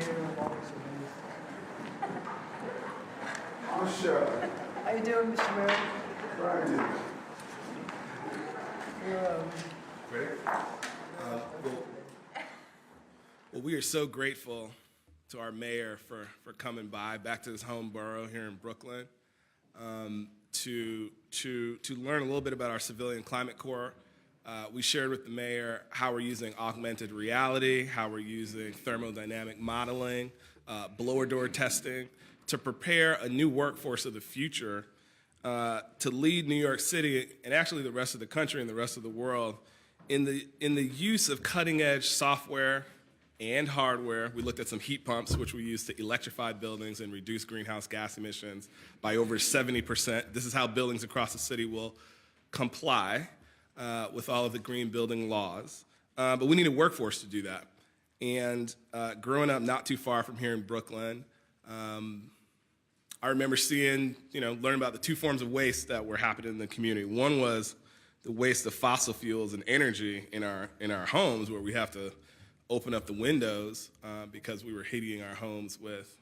mayor of August. Oh, sure. How you doing, Mr. Mayor? Right. Ready? Well, we are so grateful to our mayor for coming by back to his home borough here in Brooklyn to learn a little bit about our Civilian Climate Corps. We shared with the mayor how we're using augmented reality, how we're using thermodynamic modeling, blower door testing to prepare a new workforce of the future to lead New York City and actually the rest of the country and the rest of the world in the use of cutting-edge software and hardware. We looked at some heat pumps, which we use to electrify buildings and reduce greenhouse gas emissions by over 70%. This is how buildings across the city will comply with all of the green building laws. But we need a workforce to do that. And growing up not too far from here in Brooklyn, I remember seeing, learning about the two forms of waste that were happening in the community. One was the waste of fossil fuels and energy in our homes, where we have to open up the windows because we were heating our homes with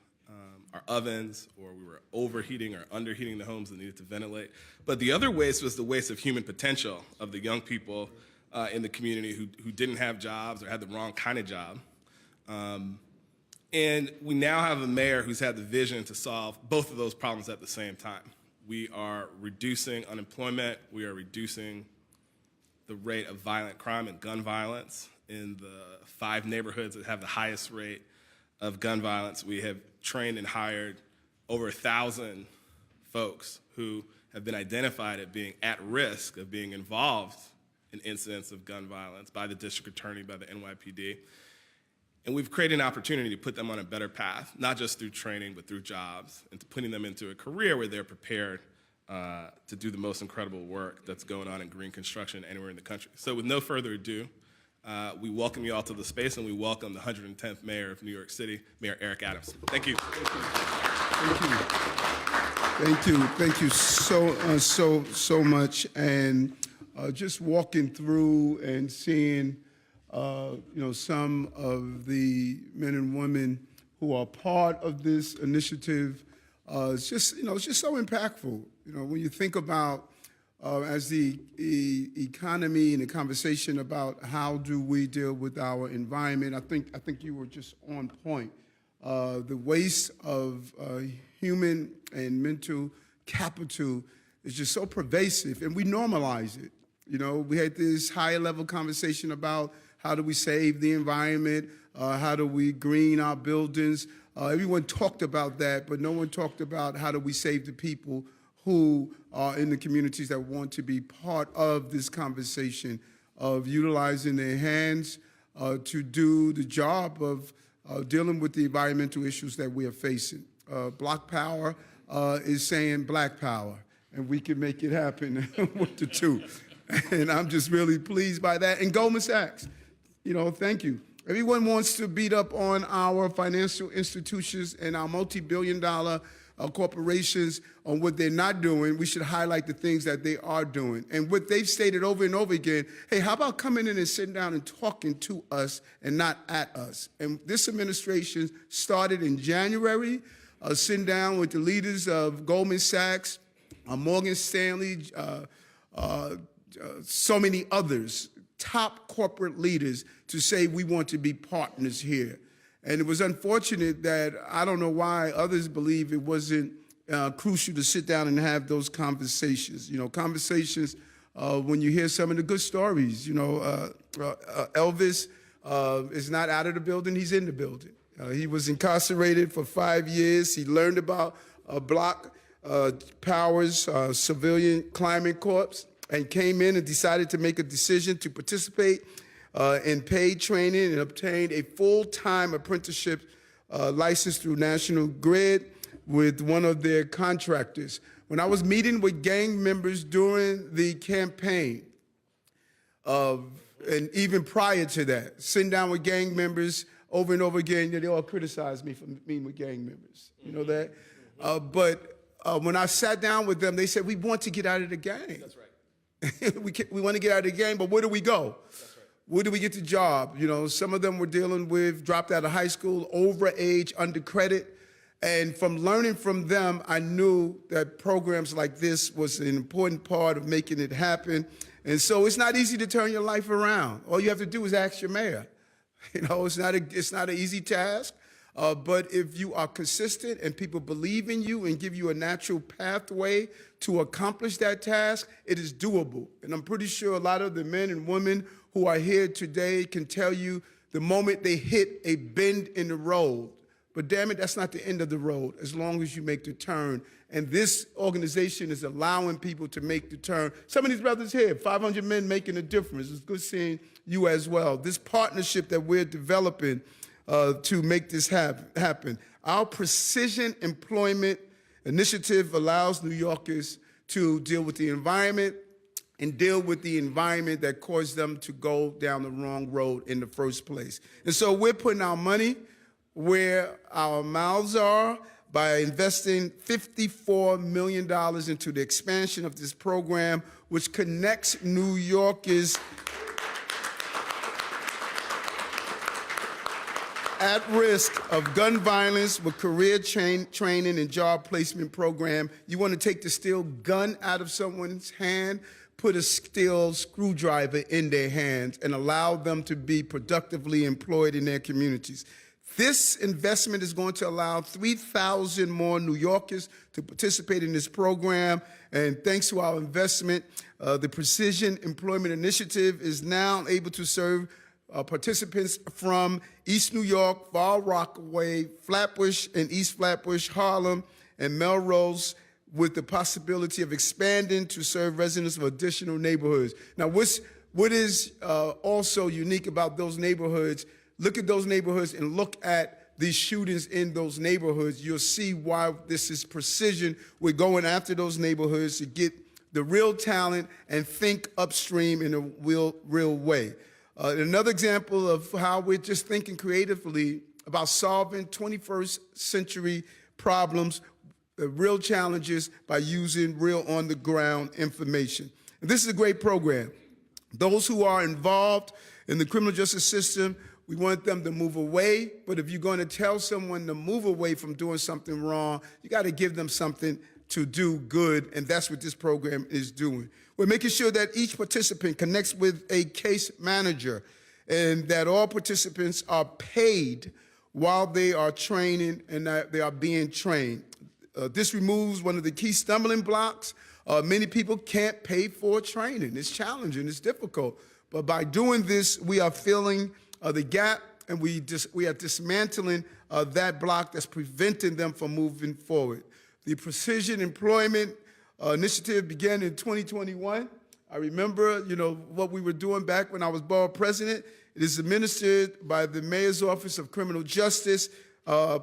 our ovens, or we were overheating or underheating the homes that needed to ventilate. But the other waste was the waste of human potential of the young people in the community who didn't have jobs or had the wrong kind of job. And we now have a mayor who's had the vision to solve both of those problems at the same time. We are reducing unemployment. We are reducing the rate of violent crime and gun violence in the 5 neighborhoods that have the highest rate of gun violence. We have trained and hired over 1,000 folks who have been identified as being at risk of being involved in incidents of gun violence by the district attorney, by the NYPD. And we've created an opportunity to put them on a better path, not just through training, but through jobs, and to putting them into a career where they're prepared to do the most incredible work that's going on in green construction anywhere in the country. So with no further ado, we welcome you all to the space, and we welcome the 110th mayor of New York City, Mayor Eric Adams. Thank you. Thank you so much. And just walking through and seeing some of the men and women who are part of this initiative, it's just so impactful. When you think about as the economy and the conversation about how do we deal with our environment, I think you were just on point. The waste of human and mental capital is just so pervasive, and we normalize it. We had this higher level conversation about how do we save the environment, how do we green our buildings. Everyone talked about that, but no one talked about how do we save the people who are in the communities that want to be part of this conversation of utilizing their hands to do the job of dealing with the environmental issues that we are facing. Block Power is saying Black Power, and we can make it happen with the two. And I'm just really pleased by that. And Goldman Sachs, thank you. Everyone wants to beat up on our financial institutions and our multi-billion-dollar corporations on what they're not doing. We should highlight the things that they are doing. And what they've stated over and over again, hey, how about coming in and sitting down and talking to us and not at us? And this administration started in January, sitting down with the leaders of Goldman Sachs, Morgan Stanley, so many others, top corporate leaders, to say we want to be partners here. And it was unfortunate that I don't know why others believe it wasn't crucial to sit down and have those conversations. Conversations when you hear some of the good stories. Elvis is not out of the building, he's in the building. He was incarcerated for 5 years. He learned about Block Power's Civilian Climate Corps and came in and decided to make a decision to participate in paid training and obtained a full-time apprenticeship license through National Grid with one of their contractors. When I was meeting with gang members during the campaign, and even prior to that, sitting down with gang members over and over again, they all criticized me for meeting with gang members. You know that? But when I sat down with them, they said, we want to get out of the gang. That's right. We want to get out of the game, but where do we go? where do we get the job? You know, some of them were dealing with dropped out of high school, overage, under credit. And from learning from them, I knew that programs like this was an important part of making it happen. And so it's not easy to turn your life around. All you have to do is ask your mayor. You know, it's not an easy task. But if you are consistent and people believe in you and give you a natural pathway to accomplish that task, it is doable. And I'm pretty sure a lot of the men and women who are here today can tell you the moment they hit a bend in the road. But damn it, that's not the end of the road as long as you make the turn. And this organization is allowing people to make the turn. Some of these brothers here, 500 men making a difference. It's good seeing you as well. This partnership that we're developing to make this happen. Our Precision Employment Initiative allows New Yorkers to deal with the environment and deal with the environment that caused them to go down the wrong road in the first place. And so we're putting our money where our mouths are by investing $54 million into the expansion of this program, which connects New Yorkers at risk of gun violence with career training and job placement program. You want to take the steel gun out of someone's hand, put a steel screwdriver in their hands and allow them to be productively employed in their communities. This investment is going to allow 3,000 more New Yorkers to participate in this program. And thanks to our investment, the Precision Employment Initiative is now able to serve participants from East New York, Far Rockaway, Flatbush and East Flatbush, Harlem, and Melrose, with the possibility of expanding to serve residents of additional neighborhoods. Now, what is also unique about those neighborhoods, look at those neighborhoods and look at these shootings in those neighborhoods. You'll see why this is precision. We're going after those neighborhoods to get the real talent and think upstream in a real way. Another example of how we're just thinking creatively about solving 21st century problems, real challenges, by using real on-the-ground information. And this is a great program. Those who are involved in the criminal justice system, we want them to move away, but if you're going to tell someone to move away from doing something wrong, you got to give them something to do good, and that's what this program is doing. We're making sure that each participant connects with a case manager and that all participants are paid while they are training and that they are being trained. This removes one of the key stumbling blocks. Many people can't pay for training. It's challenging, it's difficult. But by doing this, we are filling the gap, and we are dismantling that block that's preventing them from moving forward. The Precision Employment Initiative began in 2021. I remember, what we were doing back when I was borough president. It is administered by the Mayor's Office of Criminal Justice, a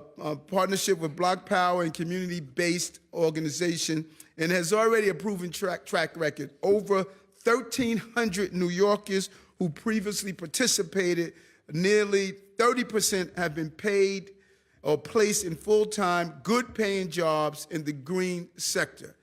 partnership with Black Power and community-based organization, and has already a proven track record. Over 1,300 New Yorkers who previously participated, nearly 30% have been paid or placed in full-time, good-paying jobs in the green sector.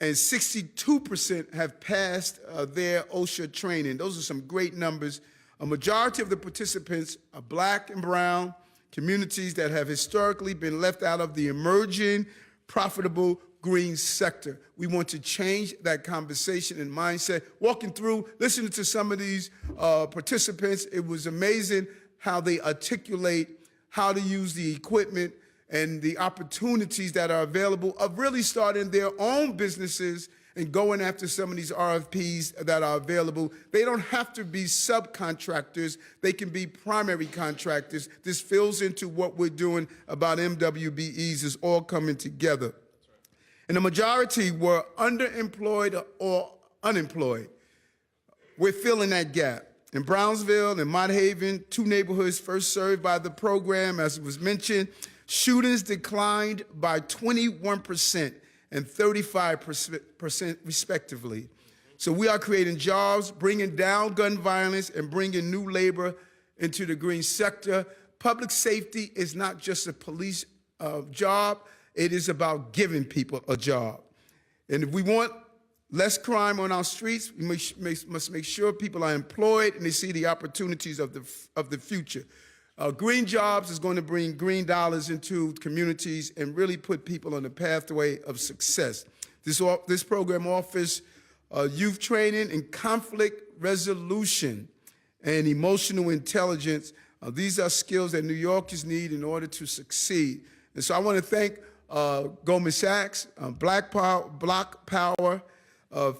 And 62% have passed their OSHA training. Those are some great numbers. A majority of the participants are Black and brown communities that have historically been left out of the emerging, profitable green sector. We want to change that conversation and mindset. Walking through, listening to some of these participants, it was amazing how they articulate how to use the equipment and the opportunities that are available of really starting their own businesses and going after some of these RFPs that are available. They don't have to be subcontractors. They can be primary contractors. This fills into what we're doing about MWBEs is all coming together. And the majority were underemployed or unemployed. We're filling that gap. In Brownsville and Mott Haven, two neighborhoods first served by the program, as was mentioned, shootings declined by 21% and 35% respectively. So we are creating jobs, bringing down gun violence, and bringing new labor into the green sector. Public safety is not just a police job. It is about giving people a job. And if we want less crime on our streets. We must make sure people are employed and they see the opportunities of the future. Green jobs is going to bring green dollars into communities and really put people on the pathway of success. This program offers youth training in conflict resolution and emotional intelligence. These are skills that New Yorkers need in order to succeed. And so I want to thank Goldman Sachs, Block Power,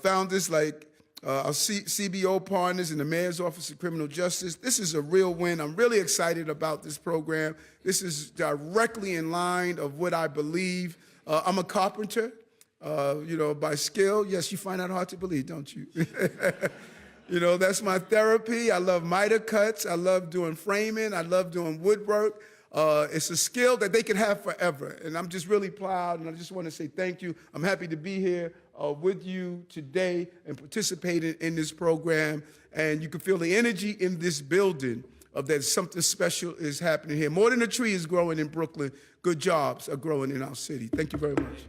founders like our CBO partners and the Mayor's Office of Criminal Justice. This is a real win. I'm really excited about this program. This is directly in line of what I believe. I'm a carpenter, by skill. Yes, you find that hard to believe, don't you? That's my therapy. I love miter cuts. I love doing framing. I love doing woodwork. It's a skill that they can have forever. And I'm just really proud, and I just want to say thank you. I'm happy to be here with you today and participating in this program. And you can feel the energy in this building of that something special is happening here. More than a tree is growing in Brooklyn, good jobs are growing in our city. Thank you very much.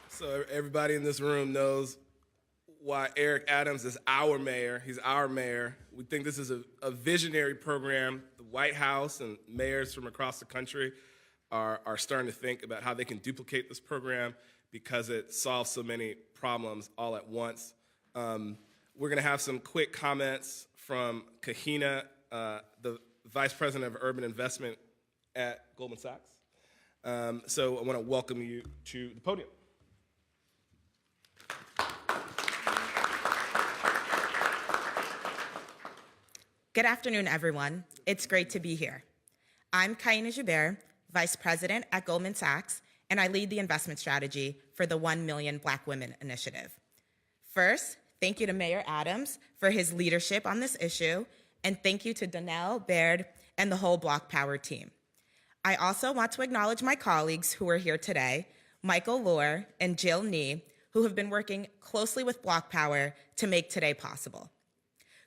So everybody in this room knows why Eric Adams is our mayor. He's our mayor. We think this is a visionary program. The White House and mayors from across the country are starting to think about how they can duplicate this program because it solves so many problems all at once. We're going to have some quick comments from Kahina, the Vice President of Urban Investment at Goldman Sachs. So I want to welcome you to the podium. Good afternoon, everyone. It's great to be here. I'm Kaina Joubert, Vice President at Goldman Sachs, and I lead the investment strategy for the 1 Million Black Women Initiative. First, thank you to Mayor Adams for his leadership on this issue, and thank you to Donnell, Baird, and the whole Block Power team. I also want to acknowledge my colleagues who are here today, Michael Lohr and Jill Nee, who have been working closely with Block Power to make today possible.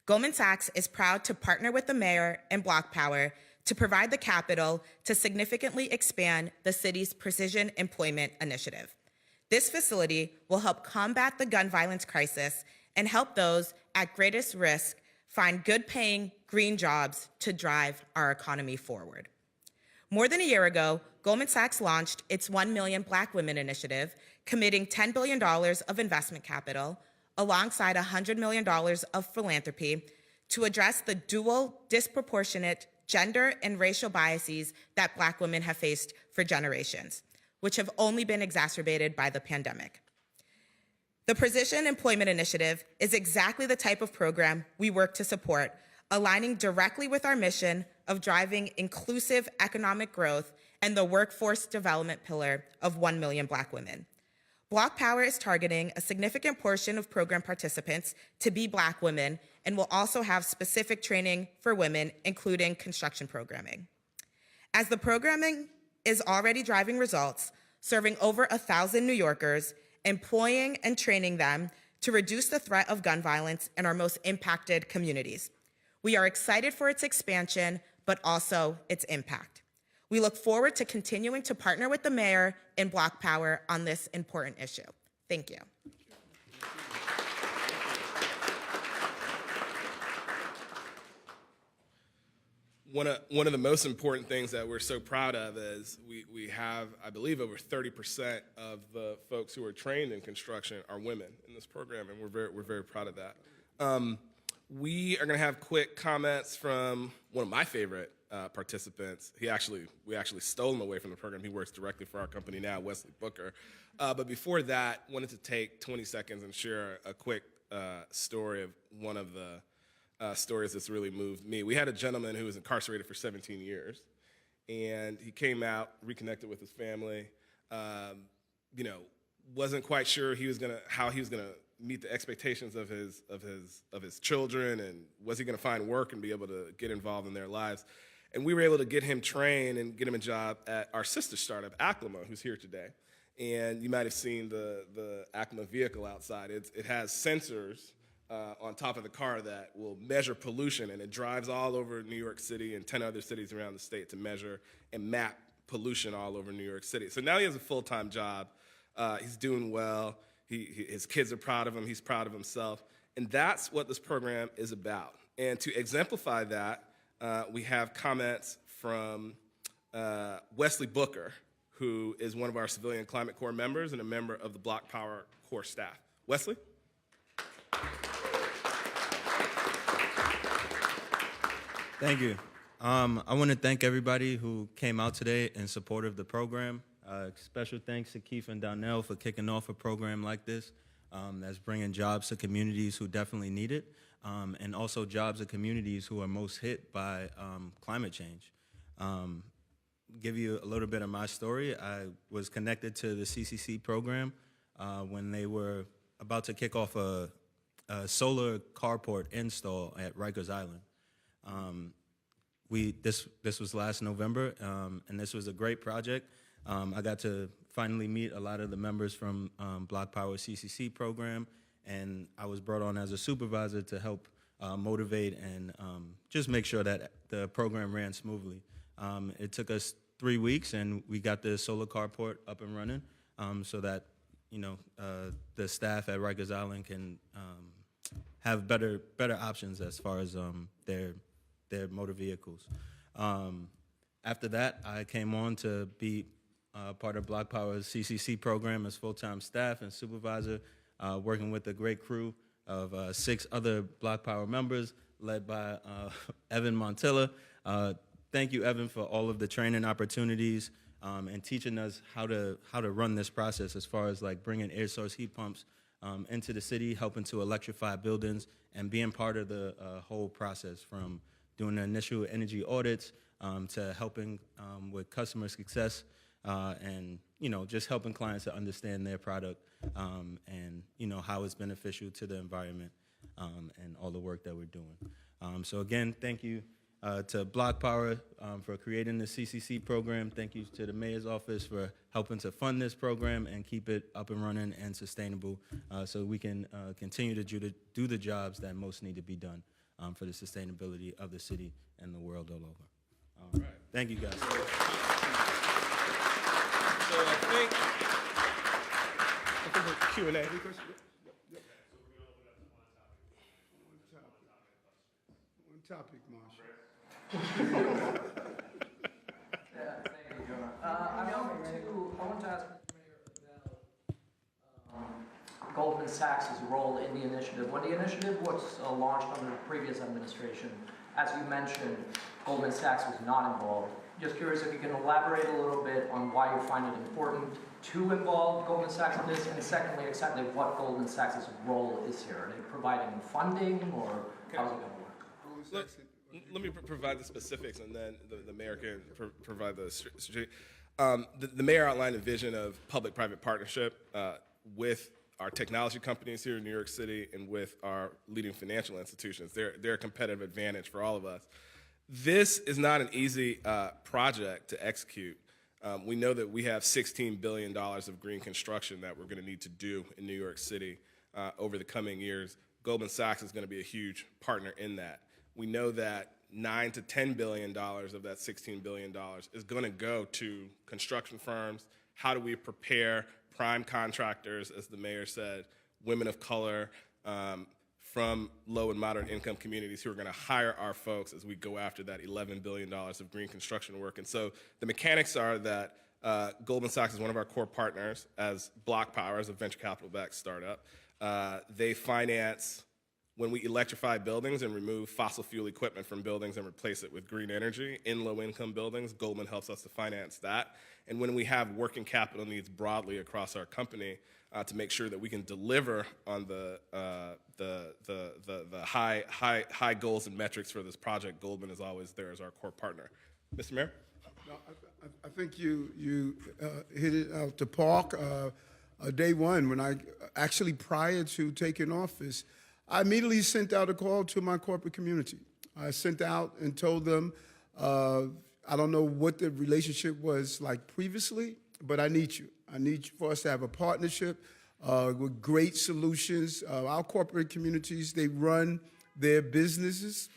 Goldman Sachs is proud to partner with the mayor and Block Power to provide the capital to significantly expand the city's Precision Employment Initiative. This facility will help combat the gun violence crisis and help those at greatest risk find good-paying green jobs to drive our economy forward. More than a year ago, Goldman Sachs launched its 1 Million Black Women Initiative, committing $10 billion of investment capital alongside $100 million of philanthropy to address the dual, disproportionate gender and racial biases that Black women have faced for generations, which have only been exacerbated by the pandemic. The Precision Employment Initiative is exactly the type of program we work to support, aligning directly with our mission of driving inclusive economic growth and the workforce development pillar of 1 Million Black Women. Block Power is targeting a significant portion of program participants to be Black women and will also have specific training for women, including construction programming. As the programming is already driving results, serving over 1,000 New Yorkers, employing and training them to reduce the threat of gun violence in our most impacted communities. We are excited for its expansion, but also its impact. We look forward to continuing to partner with the mayor and Block Power on this important issue. Thank you. One of the most important things that we're so proud of is we have, I believe, over 30% of the folks who are trained in construction are women in this program, and we're very proud of that. We are going to have quick comments from one of my favorite participants. We actually stole him away from the program. He works directly for our company now, Wesley Booker. But before that, wanted to take 20 seconds and share a quick story of one of the stories that's really moved me. We had a gentleman who was incarcerated for 17 years, and he came out, reconnected with his family, wasn't quite sure how he was gonna meet the expectations of his children, and was he gonna find work and be able to get involved in their lives. And we were able to get him trained and get him a job at our sister startup, Aclima, who's here today. And you might have seen the Aclima vehicle outside. It has sensors on top of the car that will measure pollution, and it drives all over New York City and 10 other cities around the state to measure and map pollution all over New York City. So now he has a full-time job. He's doing well. His kids are proud of him. He's proud of himself. And that's what this program is about. And to exemplify that, we have comments from Wesley Booker, who is one of our Civilian Climate Corps members and a member of the Block Power Corps staff. Wesley? Thank you. I want to thank everybody who came out today in support of the program. Special thanks to Keith and Donnell for kicking off a program like this that's bringing jobs to communities who definitely need it, and also jobs to communities who are most hit by climate change. Give you a little bit of my story. I was connected to the CCC program when they were about to kick off a solar carport install at Rikers Island. This was last November, and this was a great project. I got to finally meet a lot of the members from Block Power CCC program, and I was brought on as a supervisor to help motivate and just make sure that the program ran smoothly. It took us 3 weeks, and we got the solar carport up and running so that the staff at Rikers Island can have better options as far as their motor vehicles. After that, I came on to be part of Block Power's CCC program as full-time staff and supervisor, working with a great crew of 6 other Block Power members led by Evan Montilla. Thank you, Evan, for all of the training opportunities and teaching us how to run this process as far as like bringing air source heat pumps into the city, helping to electrify buildings, and being part of the whole process from doing the initial energy audits to helping with customer success and just helping clients to understand their product and how it's beneficial to the environment and all the work that we're doing. So again, thank you to Block Power for creating the CCC program. Thank you to the Mayor's Office for helping to fund this program and keep it up and running and sustainable so we can continue to do the jobs that most need to be done for the sustainability of the city and the world all over. Right. Thank you, guys. So I think we're Q&A. One topic, Marshall. I want to ask Mayor about Goldman Sachs' role in the initiative. When the initiative was launched under the previous administration, as you mentioned, Goldman Sachs was not involved. Just curious if you can elaborate a little bit on why you find it important to involve Goldman Sachs in this, and secondly, exactly what Goldman Sachs' role is here. Are they providing funding, or how's it going to work? Let me provide the specifics, and then the mayor can provide the strategy. The mayor outlined a vision of public-private partnership with our technology companies here in New York City and with our leading financial institutions. They're a competitive advantage for all of us. This is not an easy project to execute. We know that we have $16 billion of green construction that we're going to need to do in New York City over the coming years. Goldman Sachs is going to be a huge partner in that. We know that $9 to $10 billion of that $16 billion is going to go to construction firms. How do we prepare prime contractors, as the mayor said, women of color, from low and moderate income communities who are going to hire our folks as we go after that $11 billion of green construction work. And so the mechanics are that Goldman Sachs is one of our core partners as Block Power, as a venture capital-backed startup. They finance when we electrify buildings and remove fossil fuel equipment from buildings and replace it with green energy in low-income buildings. Goldman helps us to finance that. And when we have working capital needs broadly across our company to make sure that we can deliver on the high goals and metrics for this project, Goldman is always there as our core partner. Mr. Mayor? No, I think you hit it out the park. Day one, when I actually prior to taking office, I immediately sent out a call to my corporate community. I sent out and told them, I don't know what the relationship was like previously, but I need you. I need for us to have a partnership with great solutions. Our corporate communities, they run their businesses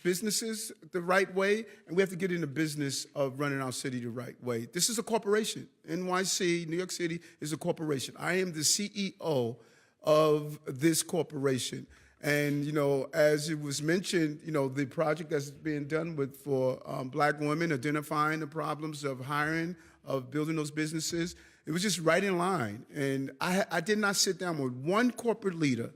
the right way, and we have to get in the business of running our city the right way. This is a corporation. NYC, New York City, is a corporation. I am the CEO of this corporation. And, you know, as it was mentioned, you know, the project that's being done for black women, identifying the problems of hiring, of building those businesses, it was just right in line. And I did not sit down with one corporate leader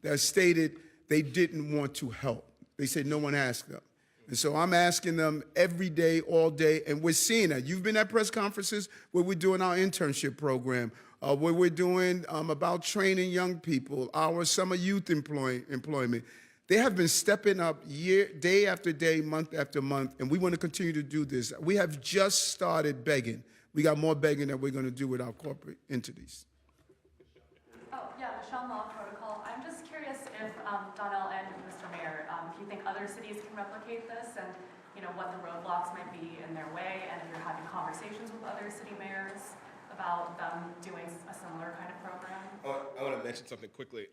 that stated they didn't want to help. They said no one asked them. And so I'm asking them every day, all day, and we're seeing that. You've been at press conferences where we're doing our internship program, where we're doing about training young people, our summer youth employment. They have been stepping up day after day, month after month, and we want to continue to do this. We have just started begging. We got more begging that we're going to do with our corporate entities. Oh, yeah, Michelle Law Protocol. I'm just curious if Donnell and Mr. Mayor, if you think other cities can replicate this, and you know what the roadblocks might be in their way, and if you're having conversations with other city mayors about them doing a similar kind of program. I want to mention something quickly.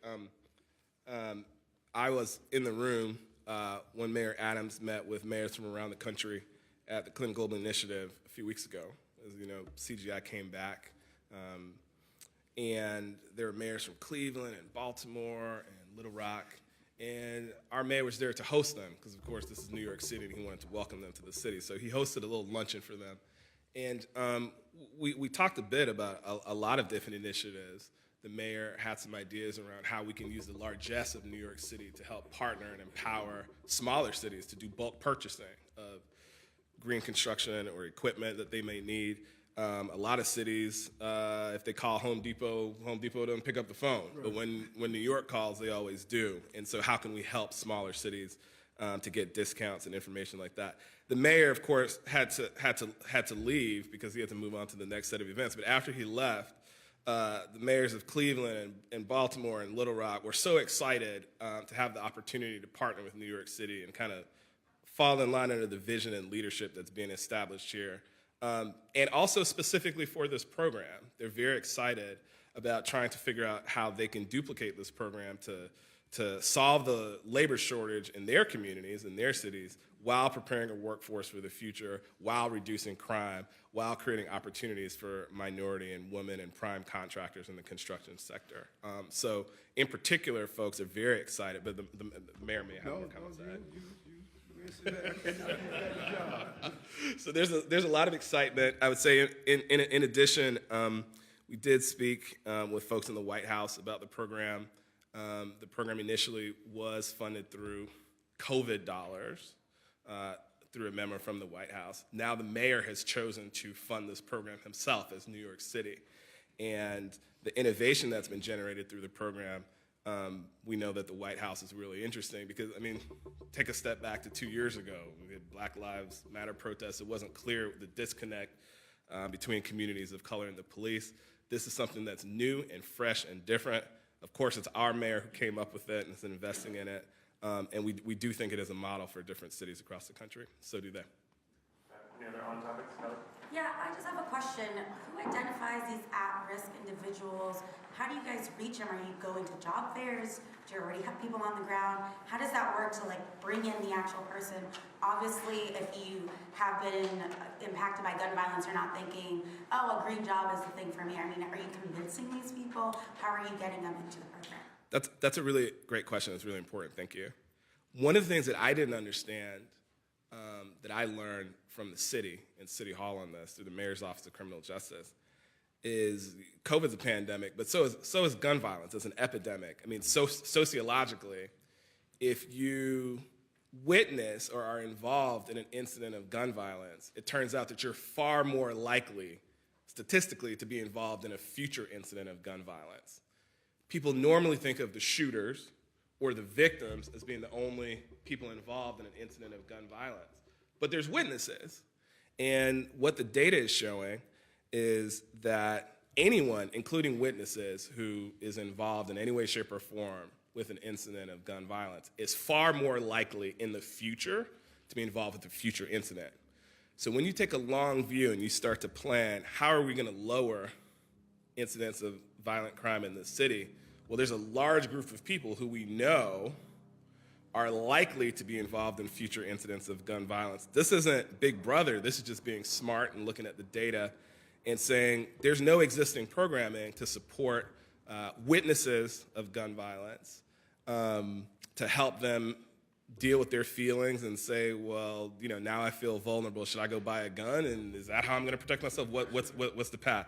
I was in the room when Mayor Adams met with mayors from around the country at the Clinton-Goldman Initiative a few weeks ago. As you know, CGI came back, and there were mayors from Cleveland and Baltimore and Little Rock, and our mayor was there to host them because, of course, this is New York City, and he wanted to welcome them to the city. So he hosted a little luncheon for them. And we talked a bit about a lot of different initiatives. The mayor had some ideas around how we can use the largesse of New York City to help partner and empower smaller cities to do bulk purchasing of green construction or equipment that they may need. A lot of cities, if they call Home Depot doesn't pick up the phone. Right. But when New York calls, they always do. And so how can we help smaller cities to get discounts and information like that? The mayor, of course, had to leave because he had to move on to the next set of events. But after he left, the mayors of Cleveland and Baltimore and Little Rock were so excited to have the opportunity to partner with New York City and kind of fall in line under the vision and leadership that's being established here. And also specifically for this program, they're very excited about trying to figure out how they can duplicate this program to solve the labor shortage in their communities, in their cities, while preparing a workforce for the future, while reducing crime, while creating opportunities for minority and women and prime contractors in the construction sector. So in particular, folks are very excited, but the mayor may have more comments to add. So there's a lot of excitement. I would say in addition, we did speak with folks in the White House about the program. The program initially was funded through COVID dollars through a memo from the White House. Now the mayor has chosen to fund this program himself as New York City. And the innovation that's been generated through the program, we know that the White House is really interesting because, I mean, take a step back to 2 years ago. We had Black Lives Matter protests. It wasn't clear the disconnect between communities of color and the police. This is something that's new and fresh and different. Of course, it's our mayor who came up with it and is investing in it. And we do think it is a model for different cities across the country. So do they. Any other on topics? Kelly? Yeah, I just have a question. Who identifies these at-risk individuals? How do you guys reach them? Are you going to job fairs? Do you already have people on the ground? How does that work to like bring in the actual person? Obviously, if you have been impacted by gun violence, you're not thinking, oh, a green job is the thing for me. I mean, are you convincing these people? How are you getting them into the program? That's a really great question. It's really important. Thank you. One of the things that I didn't understand that I learned from the city and City Hall on this through the Mayor's Office of Criminal Justice is COVID's a pandemic, but so is gun violence. It's an epidemic. I mean, sociologically, if you witness or are involved in an incident of gun violence, it turns out that you're far more likely, statistically, to be involved in a future incident of gun violence. People normally think of the shooters or the victims as being the only people involved in an incident of gun violence. But there's witnesses. And what the data is showing is that anyone, including witnesses, who is involved in any way, shape, or form with an incident of gun violence is far more likely in the future to be involved with a future incident. So when you take a long view and you start to plan, how are we going to lower incidents of violent crime in the city? Well, there's a large group of people who we know are likely to be involved in future incidents of gun violence. This isn't Big Brother. This is just being smart and looking at the data and saying there's no existing programming to support witnesses of gun violence to help them deal with their feelings and say, well, you know, now I feel vulnerable. Should I go buy a gun? And is that how I'm going to protect myself? What's the path?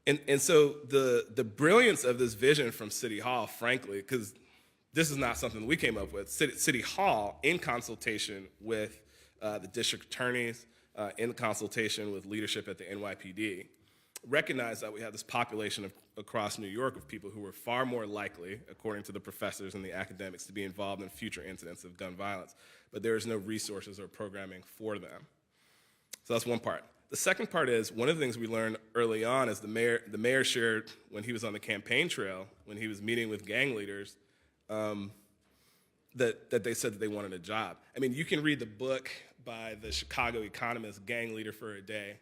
And so the brilliance of this vision from City Hall, frankly, because this is not something we came up with. City Hall, in consultation with the district attorneys, in consultation with leadership at the NYPD, recognized that we have this population across New York of people who were far more likely, according to the professors and the academics, to be involved in future incidents of gun violence, but there is no resources or programming for them. So that's one part. The second part is, one of the things we learned early on is the mayor shared when he was on the campaign trail, when he was meeting with gang leaders, that they said that they wanted a job. I mean, you can read the book by the Chicago economist, Gang Leader for a Day,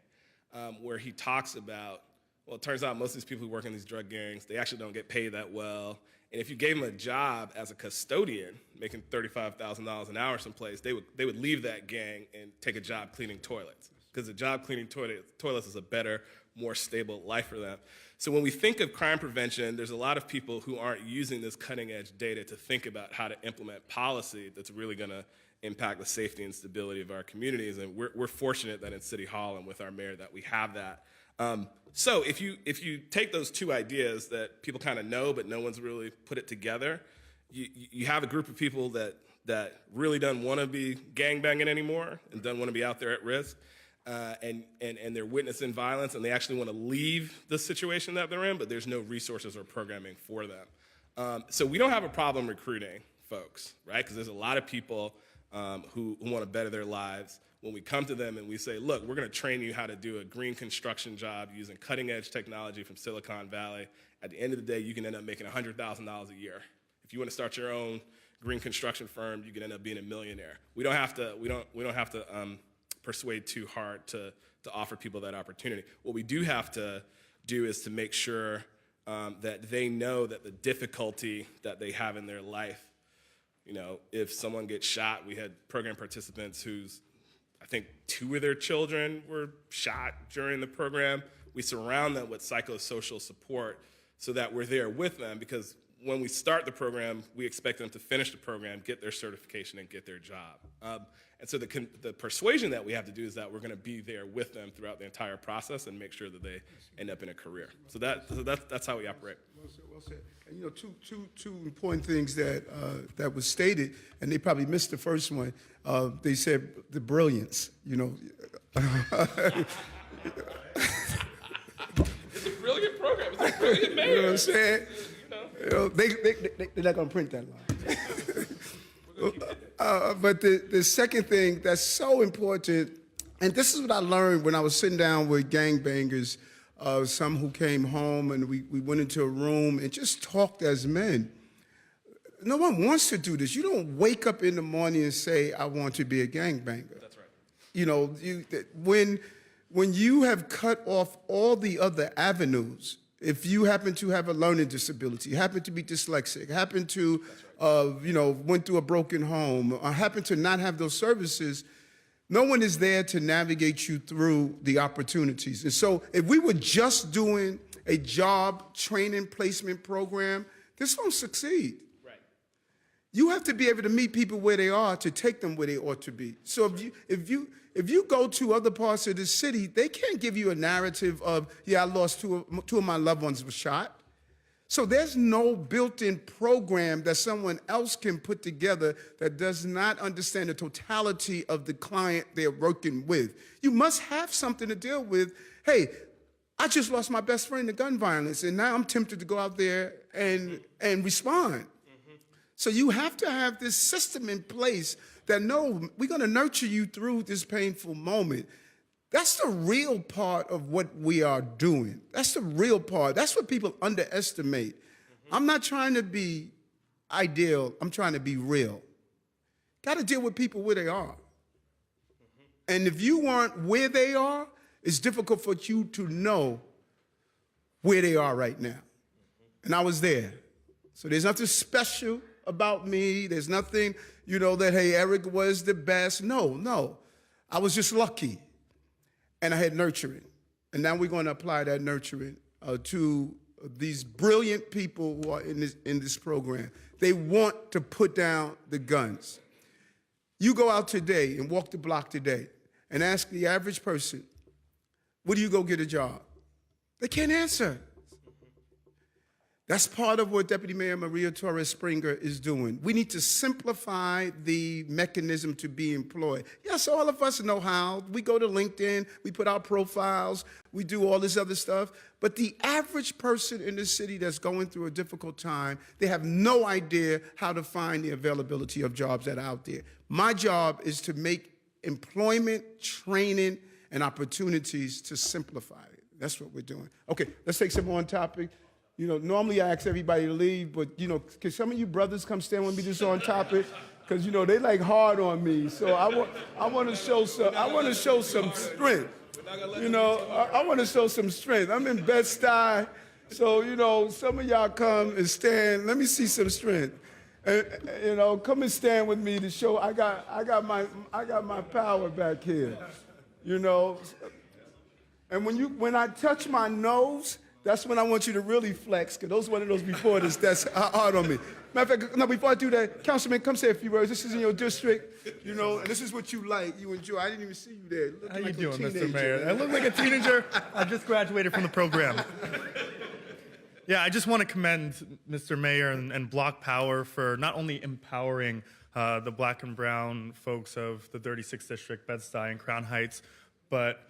where he talks about, well, it turns out most of these people who work in these drug gangs, they actually don't get paid that well. And if you gave them a job as a custodian, making $35,000 an hour someplace, they would leave that gang and take a job cleaning toilets, because a job cleaning toilets is a better, more stable life for them. So when we think of crime prevention, there's a lot of people who aren't using this cutting-edge data to think about how to implement policy that's really going to impact the safety and stability of our communities. And we're fortunate that in City Hall and with our mayor that we have that. So if you take those two ideas that people kind of know, but no one's really put it together, you have a group of people that really don't want to be gangbanging anymore and don't want to be out there at risk. And they're witnessing violence, and they actually want to leave the situation that they're in, but there's no resources or programming for them. So we don't have a problem recruiting folks, right? Because there's a lot of people who want to better their lives. When we come to them and we say, look, we're going to train you how to do a green construction job using cutting-edge technology from Silicon Valley, at the end of the day, you can end up making $100,000 a year. If you want to start your own green construction firm, you can end up being a millionaire. We don't have to persuade too hard to offer people that opportunity. What we do have to do is to make sure that they know that the difficulty that they have in their life, you know, if someone gets shot, we had program participants whose, I think 2 of their children were shot during the program. We surround them with psychosocial support so that we're there with them, because when we start the program, we expect them to finish the program, get their certification, and get their job. And so the persuasion that we have to do is that we're going to be there with them throughout the entire process and make sure that they end up in a career. So that's how we operate. Well said. And you know, two important things that was stated, and they probably missed the first one. They said the brilliance. You know. It's a brilliant program. It's a brilliant mayor. You know what I'm saying? You know, They're not going to print that line. But the second thing that's so important, and this is what I learned when I was sitting down with gangbangers, some who came home, and we went into a room and just talked as men. No one wants to do this. You don't wake up in the morning and say, I want to be a gangbanger. That's right. You know, when you have cut off all the other avenues, if you happen to have a learning disability, happen to be dyslexic, happen to, went through a broken home, or happen to not have those services, no one is there to navigate you through the opportunities. And so if we were just doing a job training placement program, this won't succeed. Right. You have to be able to meet people where they are to take them where they ought to be. So if you go to other parts of the city, they can't give you a narrative of, I lost two of my loved ones were shot. So there's no built-in program that someone else can put together that does not understand the totality of the client they're working with. You must have something to deal with. Hey, I just lost my best friend to gun violence, and now I'm tempted to go out there and respond. So you have to have this system in place that, no, we're going to nurture you through this painful moment. That's the real part of what we are doing. That's the real part. That's what people underestimate. I'm not trying to be ideal. I'm trying to be real. Got to deal with people where they are. And if you aren't where they are, it's difficult for you to know where they are right now. And I was there So there's nothing special about me. There's nothing, that, hey, Eric was the best. No. I was just lucky. And I had nurturing. And now we're going to apply that nurturing to these brilliant people who are in this program. They want to put down the guns. You go out today and walk the block today and ask the average person, where do you go get a job? They can't answer. That's part of what Deputy Mayor Maria Torres Springer is doing. We need to simplify the mechanism to be employed. Yes, all of us know how. We go to LinkedIn, we put our profiles, we do all this other stuff. But the average person in the city that's going through a difficult time, they have no idea how to find the availability of jobs that are out there. My job is to make employment, training, and opportunities to simplify it. That's what we're doing. Okay, let's take some more on topic. Normally I ask everybody to leave, but, can some of you brothers come stand with me just on topic? Because, they like hard on me. So I want to show some strength. I want to show some strength. I'm in Bed-Stuy. So, some of y'all come and stand. Let me see some strength. And, come and stand with me to show I got my power back here. And when I touch my nose, that's when I want you to really flex, because those one of those reporters that's hard on me. Matter of fact, no, before I do that, Councilman, come say a few words. This is in your district, and this is what you like, you enjoy. I didn't even see you there. How you doing, Mr. Mayor? I look like a teenager. I just graduated from the program. Yeah, I just want to commend Mr. Mayor and Block Power for not only empowering the black and brown folks of the 36th District, Bed-Stuy, and Crown Heights, but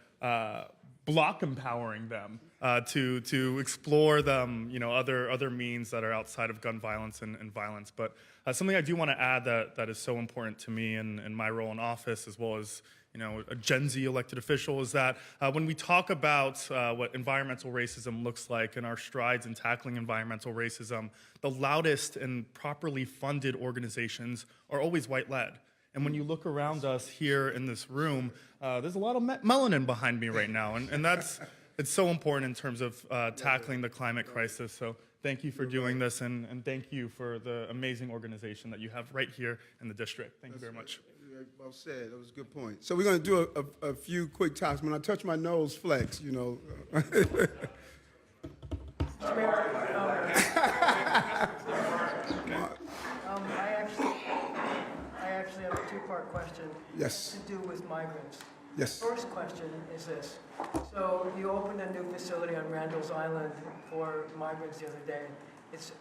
block empowering them to explore them, other means that are outside of gun violence and violence. But something I do want to add that is so important to me in my role in office, as well as a Gen Z elected official, is that when we talk about what environmental racism looks like and our strides in tackling environmental racism, the loudest and properly funded organizations are always white-led. And when you look around us here in this room, there's a lot of melanin behind me right now, and it's so important in terms of tackling the climate crisis. So thank you for doing this, and thank you for the amazing organization that you have right here in the district. Thank you very much. Well said. That was a good point. So we're going to do a few quick topics. When I touch my nose, flex, I actually have a two-part question. Yes. To do with migrants. Yes. The first question is this. So you opened a new facility on Randall's Island for migrants the other day. It's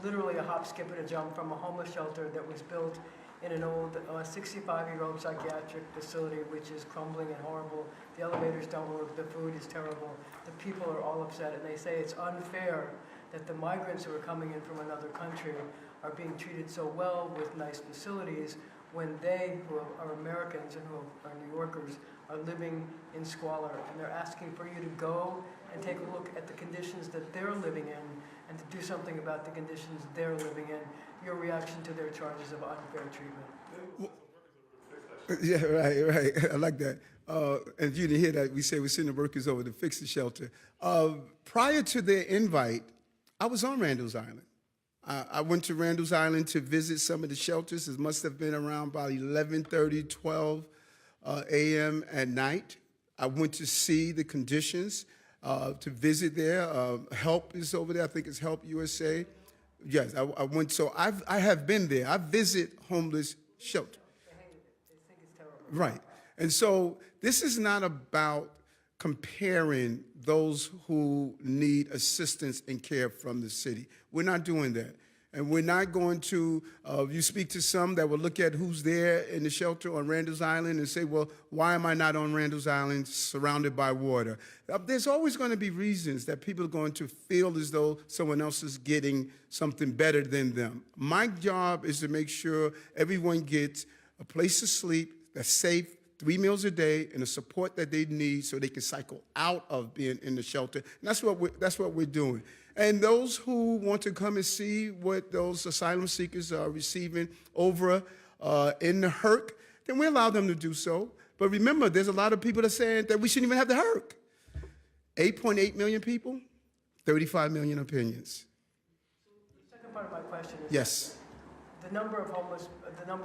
literally a hop, skip, and a jump from a homeless shelter that was built in an old 65-year-old psychiatric facility, which is crumbling and horrible. The elevators don't work, the food is terrible, the people are all upset, and they say it's unfair that the migrants who are coming in from another country are being treated so well with nice facilities when they, who are Americans and who are New Yorkers, are living in squalor. And they're asking for you to go and take a look at the conditions that they're living in and to do something about the conditions they're living in. Your reaction to their charges of unfair treatment. Yeah, right. I like that. And you didn't hear that. We say we're sending workers over to fix the shelter. Prior to their invite, I was on Randall's Island. I went to Randall's Island to visit some of the shelters. It must have been around about 11:30, 12 a.m. at night. I went to see the conditions, to visit there. Help is over there. I think it's Help USA. Yes, I went. So I have been there. I visit homeless shelters. They think it's terrible. Right. And so this is not about comparing those who need assistance and care from the city. We're not doing that. And we're not going to, you speak to some that will look at who's there in the shelter on Randall's Island and say, well, why am I not on Randall's Island surrounded by water? There's always going to be reasons that people are going to feel as though someone else is getting something better than them. My job is to make sure everyone gets a place to sleep that's safe, 3 meals a day, and the support that they need so they can cycle out of being in the shelter. And that's what we're doing. And those who want to come and see what those asylum seekers are receiving over in the HERC, then we allow them to do so. But remember, there's a lot of people that are saying that we shouldn't even have the HERC. 8.8 million people, 35 million opinions. second part of my question is. Yes. The number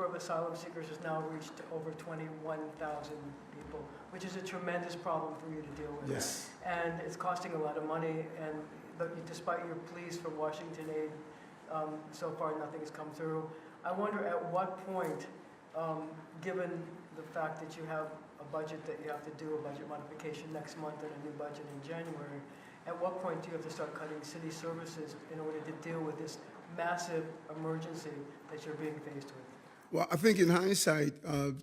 of asylum seekers has now reached over 21,000 people, which is a tremendous problem for you to deal with. Yes. And it's costing a lot of money, and despite your pleas from Washington Aid, so far nothing has come through. I wonder at what point, given the fact that you have a budget that you have to do a budget modification next month and a new budget in January, at what point do you have to start cutting city services in order to deal with this massive emergency that you're being faced with? Well, I think in hindsight,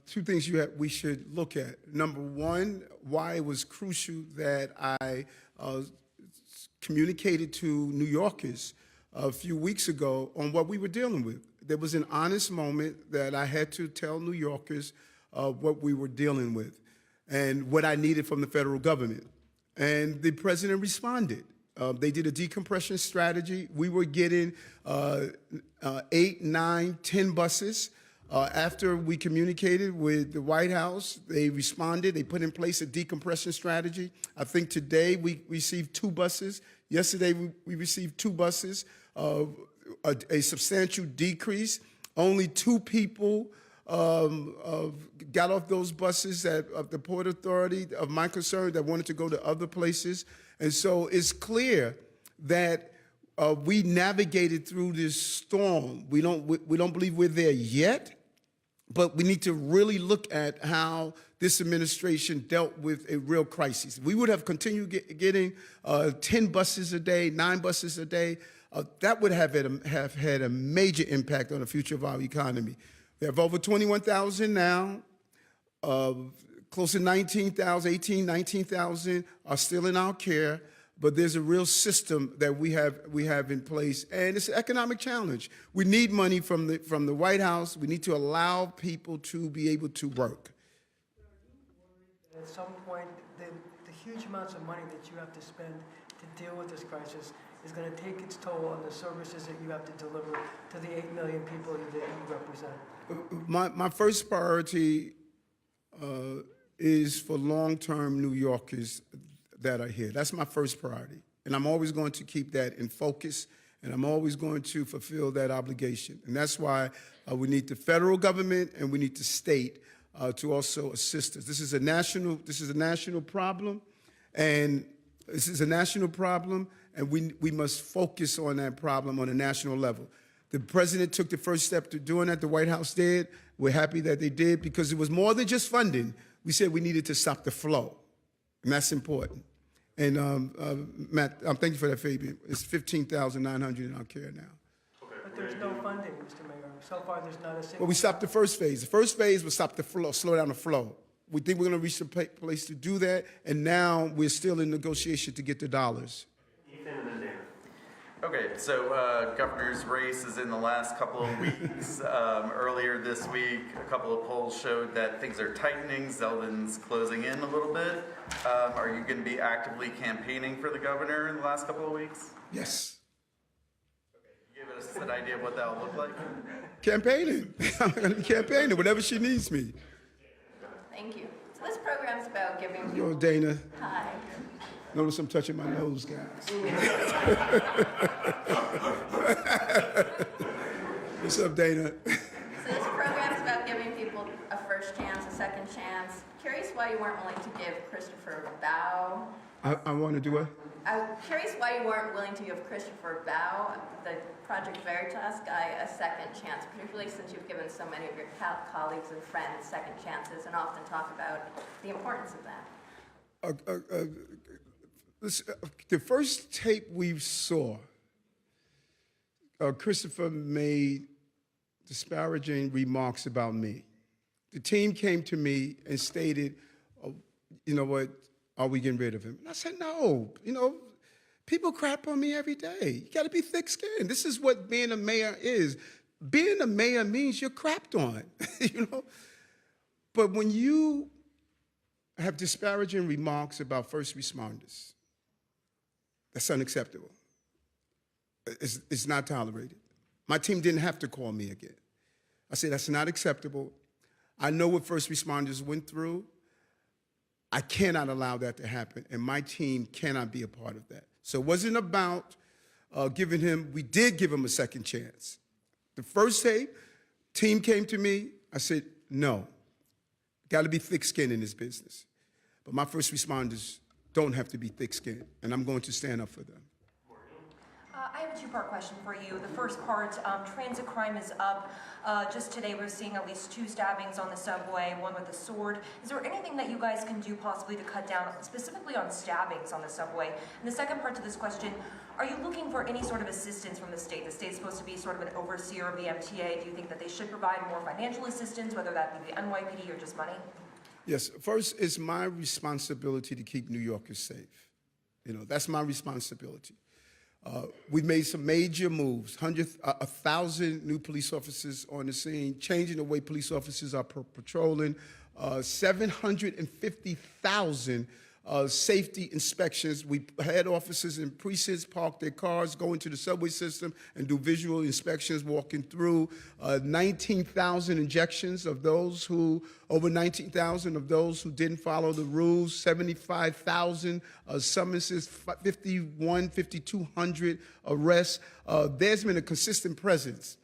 two things we should look at. Number one, why it was crucial that I communicated to New Yorkers a few weeks ago on what we were dealing with. There was an honest moment that I had to tell New Yorkers what we were dealing with and what I needed from the federal government. And the president responded. They did a decompression strategy. We were getting 8, 9, 10 buses. After we communicated with the White House, they responded. They put in place a decompression strategy. I think today we received 2 buses. Yesterday we received 2 buses, a substantial decrease. Only 2 people got off those buses of the Port Authority, of my concern, that wanted to go to other places. And so it's clear that we navigated through this storm. We don't believe we're there yet, but we need to really look at how this administration dealt with a real crisis. We would have continued getting 10 buses a day, 9 buses a day. That would have had a major impact on the future of our economy. We have over 21,000 now. Close to 19,000, 18, 19,000 are still in our care, but there's a real system that we have in place, and it's an economic challenge. We need money from the White House. We need to allow people to be able to work. At some point, the huge amounts of money that you have to spend to deal with this crisis is going to take its toll on the services that you have to deliver to the 8 million people that you represent. My first priority is for long-term New Yorkers that are here. That's my first priority. And I'm always going to keep that in focus, and I'm always going to fulfill that obligation. And that's why we need the federal government and we need the state to also assist us. This is a national problem, and we must focus on that problem on a national level. The president took the first step to doing that. The White House did. We're happy that they did, because it was more than just funding. We said we needed to stop the flow, and that's important. And Matt, thank you for that, Fabian. It's 15,900 in our care now. But there's no funding, Mr. Mayor. So far, there's not a single. But we stopped the first phase. The first phase was stop the flow, slow down the flow. We think we're going to reach a place to do that, and now we're still in negotiation to get the dollars. Ethan and then Dana. Okay, so governor's race is in the last couple of weeks. Earlier this week, a couple of polls showed that things are tightening. Zeldin's closing in a little bit. Are you going to be actively campaigning for the governor in the last couple of weeks? Yes. Give us an idea of what that'll look like. Campaigning. I'm going to be campaigning whenever she needs me. Thank you. So this program's about giving people... Yo, Dana. Hi. Notice I'm touching my nose, guys. What's up, Dana? So this program's about giving people a first chance, a second chance. Curious why you weren't willing to give Christopher Bow... I want to do what? I'm curious why you weren't willing to give Christopher Bow, the Project Veritas guy, a second chance, particularly since you've given so many of your colleagues and friends second chances and often talk about the importance of that. The first tape we saw, Christopher made disparaging remarks about me. The team came to me and stated, you know what, are we getting rid of him? And I said, no, people crap on me every day. You gotta be thick-skinned. This is what being a mayor is. Being a mayor means you're crapped on, But when you have disparaging remarks about first responders, that's unacceptable. It's not tolerated. My team didn't have to call me again. I said, that's not acceptable. I know what first responders went through. I cannot allow that to happen, and my team cannot be a part of that. So it wasn't about we did give him a second chance. The first day, team came to me, I said, no, got to be thick-skinned in this business. But my first responders don't have to be thick-skinned, and I'm going to stand up for them. I have a two-part question for you. The first part, transit crime is up. Just today we're seeing at least 2 stabbings on the subway, one with a sword. Is there anything that you guys can do possibly to cut down specifically on stabbings on the subway? And the second part to this question, are you looking for any sort of assistance from the state? The state's supposed to be sort of an overseer of the MTA. Do you think that they should provide more financial assistance, whether that be the NYPD or just money? Yes, first, it's my responsibility to keep New Yorkers safe. That's my responsibility. We've made some major moves, 1,000 new police officers on the scene, changing the way police officers are patrolling, 750,000 safety inspections. We had officers in precincts park their cars, go into the subway system and do visual inspections walking through. 19,000 injections of those who, over 19,000 of those who didn't follow the rules, 75,000 summonses, 5,200 arrests. There's been a consistent presence.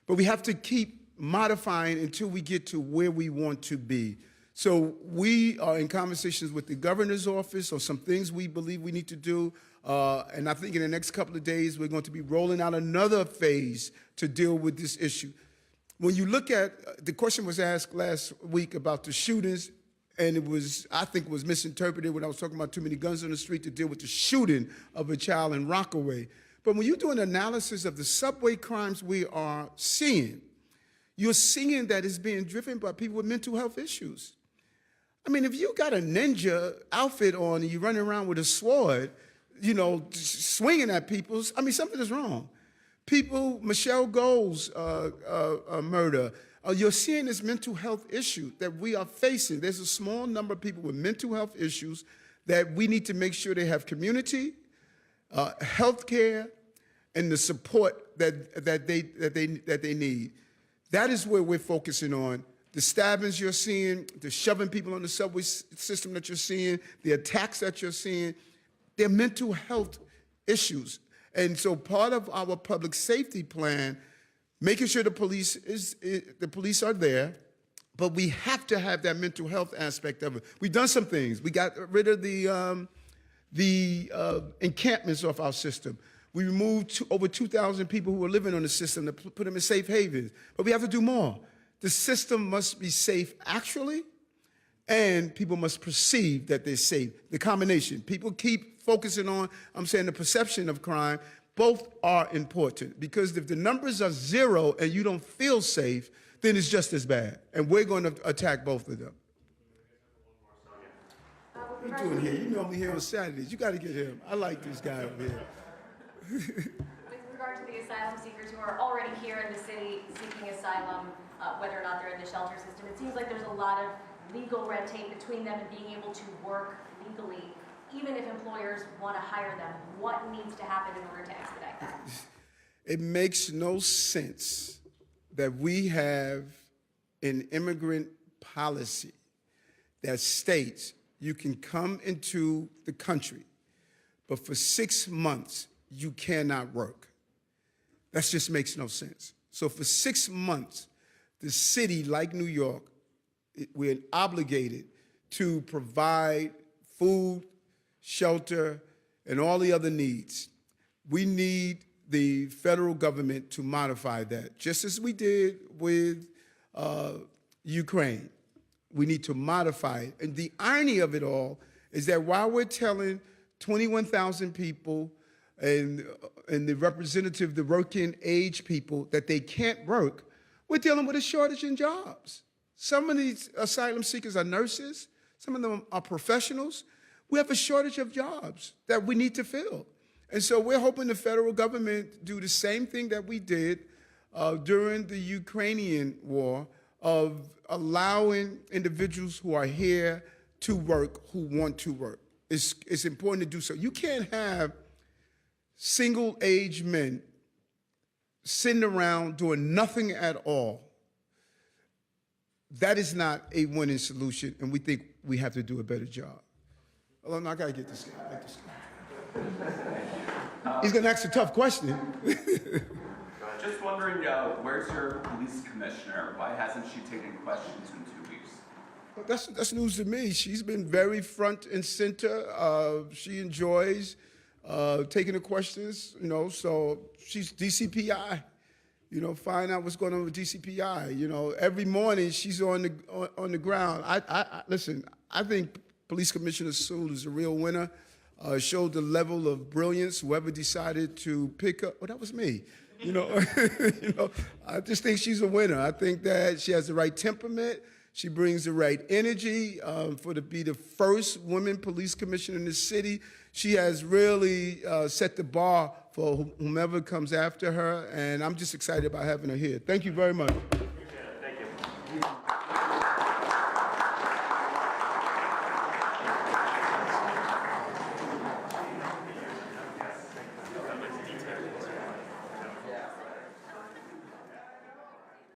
But we have to keep modifying until we get to where we want to be. So we are in conversations with the governor's office on some things we believe we need to do. And I think in the next couple of days, we're going to be rolling out another phase to deal with this issue. When you look at, the question was asked last week about the shootings, and I think it was misinterpreted when I was talking about too many guns on the street to deal with the shooting of a child in Rockaway. But when you do an analysis of the subway crimes we are seeing, you're seeing that it's being driven by people with mental health issues. I mean, if you got a ninja outfit on and you're running around with a sword, swinging at people, I mean, something is wrong. People, Michelle Gold's murder, you're seeing this mental health issue that we are facing. There's a small number of people with mental health issues that we need to make sure they have community, health care, and the support that they need. That is where we're focusing on. The stabbings you're seeing, the shoving people on the subway system that you're seeing, the attacks that you're seeing, they're mental health issues. And so part of our public safety plan, making sure the police are there, but we have to have that mental health aspect of it. We've done some things. We got rid of the encampments off our system. We removed over 2,000 people who were living on the system to put them in safe havens. But we have to do more. The system must be safe actually, and people must perceive that they're safe. The combination. People keep focusing on, the perception of crime. Both are important, because if the numbers are 0 and you don't feel safe, then it's just as bad. And we're going to attack both of them. What are you doing here? You normally here on Saturdays. You got to get him. I like this guy over here. With regard to the asylum seekers who are already here in the city seeking asylum, whether or not they're in the shelter system, it seems like there's a lot of legal red tape between them and being able to work legally, even if employers want to hire them. What needs to happen in order to expedite that? It makes no sense that we have an immigrant policy that states you can come into the country, but for 6 months, you cannot work. That just makes no sense. So for 6 months, the city, like New York, we're obligated to provide food, shelter, and all the other needs. We need the federal government to modify that, just as we did with Ukraine. We need to modify it. And the irony of it all is that while we're telling 21,000 people and the representative, the working age people, that they can't work, we're dealing with a shortage in jobs. Some of these asylum seekers are nurses. Some of them are professionals. We have a shortage of jobs that we need to fill. And so we're hoping the federal government do the same thing that we did during the Ukrainian war, of allowing individuals who are here to work, who want to work. It's important to do so. You can't have single-age men sitting around doing nothing at all. That is not a winning solution, and we think we have to do a better job. Hold on, I gotta get this guy. He's going to ask a tough question. Just wondering, where's your police commissioner? Why hasn't she taken questions in 2 weeks? That's news to me. She's been very front and center. She enjoys taking the questions, you know, so she's DCPI. You know, find out what's going on with DCPI. You know, every morning she's on the ground. Listen, I think Police Commissioner Sewell is a real winner. Showed the level of brilliance. Whoever decided to pick up, that was me. You know, I just think she's a winner. I think that she has the right temperament. She brings the right energy to be the first woman police commissioner in the city. She has really set the bar for whomever comes after her, and I'm just excited about having her here. Thank you very much.